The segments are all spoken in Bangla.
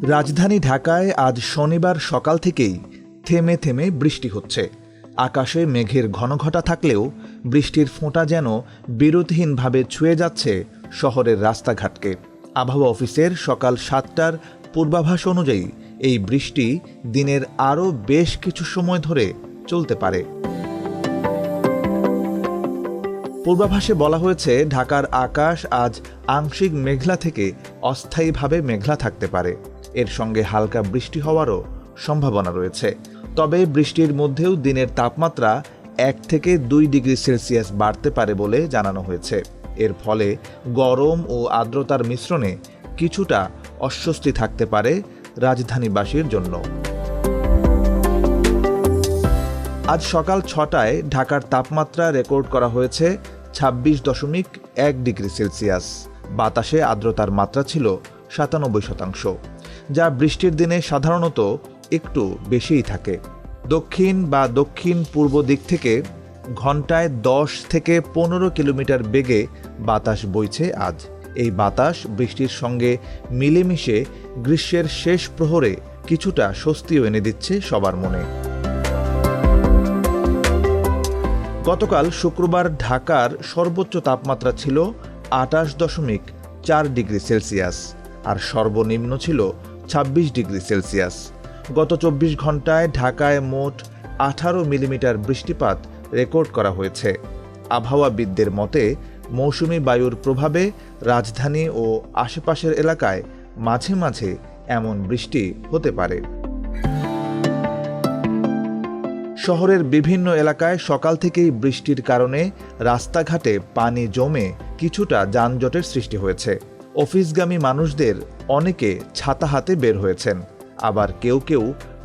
রাজধানী ঢাকায় আজ শনিবার সকাল থেকেই থেমে থেমে বৃষ্টি হচ্ছে। আকাশে মেঘের ঘনঘটা থাকলেও বৃষ্টির ফোঁটা যেন বিরতিহীনভাবে ছুঁয়ে যাচ্ছে শহরের রাস্তাঘাটকে। আবহাওয়া অফিসের সকাল ৭টার পূর্বাভাস অনুযায়ী এই বৃষ্টি দিনের আরও বেশ কিছু সময় ধরে চলতে পারে। পূর্বাভাসে বলা হয়েছে, ঢাকার আকাশ আজ আংশিক মেঘলা থেকে অস্থায়ীভাবে মেঘলা থাকতে পারে। এর সঙ্গে হালকা বৃষ্টি হওয়ারও সম্ভাবনা রয়েছে। তবে বৃষ্টির মধ্যেও দিনের তাপমাত্রা ১ থেকে ২ ডিগ্রি সেলসিয়াস বাড়তে পারে বলে জানানো হয়েছে। এর ফলে গরম ও আর্দ্রতার মিশ্রণে কিছুটা অস্বস্তি থাকতে পারে রাজধানীবাসীর জন্য। আজ সকাল ৬টায় ঢাকার তাপমাত্রা রেকর্ড করা হয়েছে ২৬.১ ডিগ্রি সেলসিয়াস। বাতাসে আর্দ্রতার মাত্রা ছিল ৯৭%, যা বৃষ্টির দিনে সাধারণত একটু বেশিই থাকে। দক্ষিণ বা দক্ষিণ পূর্ব দিক থেকে ঘন্টায় ১০ থেকে ১৫ কিলোমিটার বেগে বাতাস বইছে আজ। এই বাতাস বৃষ্টির সঙ্গে মিলেমিশে গ্রীষ্মের শেষ প্রহরে কিছুটা স্বস্তিও এনে দিচ্ছে সবার মনে। গতকাল শুক্রবার ঢাকার সর্বোচ্চ তাপমাত্রা ছিল ২৮.৪ ডিগ্রি সেলসিয়াস আর সর্বনিম্ন ছিল ২৬ ডিগ্রি সেলসিয়াস। গত ২৪ ঘন্টায় ঢাকায় মোট ১৮ মিলিমিটার বৃষ্টিপাত রেকর্ড করা হয়েছে। আবহাওয়াবিদদের মতে, মৌসুমি বায়ুর প্রভাবে রাজধানী ও আশেপাশের এলাকায় মাঝে মাঝে এমন বৃষ্টি হতে পারে। শহরের বিভিন্ন এলাকায় সকাল থেকেই বৃষ্টির কারণে রাস্তাঘাটে পানি জমে কিছুটা যানজটের সৃষ্টি হয়েছে। অফিসগামী মানুষদের অনেকে ছাতা হাতে বের হয়েছেন, আবার কেউ কেউ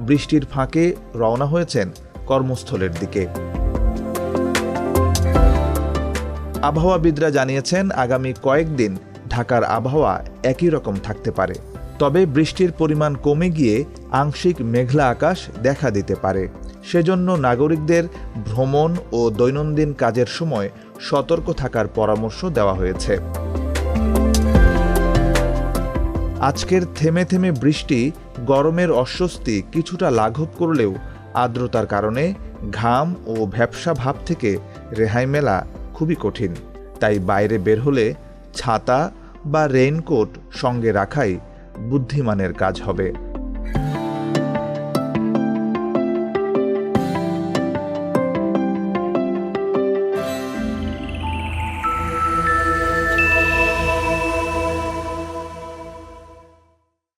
বৃষ্টির ফাঁকে রওনা হয়েছেন কর্মস্থলের দিকে। আবহাওয়াবিদরা জানিয়েছেন, আগামী কয়েকদিন ঢাকার আবহাওয়া একই রকম থাকতে পারে। তবে বৃষ্টির পরিমাণ কমে গিয়ে আংশিক মেঘলা আকাশ দেখা দিতে পারে। সেজন্য নাগরিকদের ভ্রমণ ও দৈনন্দিন কাজের সময় সতর্ক থাকার পরামর্শ দেওয়া হয়েছে। আজকের থেমে থেমে বৃষ্টি গরমের অস্বস্তি কিছুটা লাঘব করলেও আর্দ্রতার কারণে ঘাম ও ভ্যাপসা ভাব থেকে রেহাই মেলা খুবই কঠিন। তাই বাইরে বের হলে ছাতা বা রেইনকোট সঙ্গে রাখাই বুদ্ধিমানের কাজ হবে।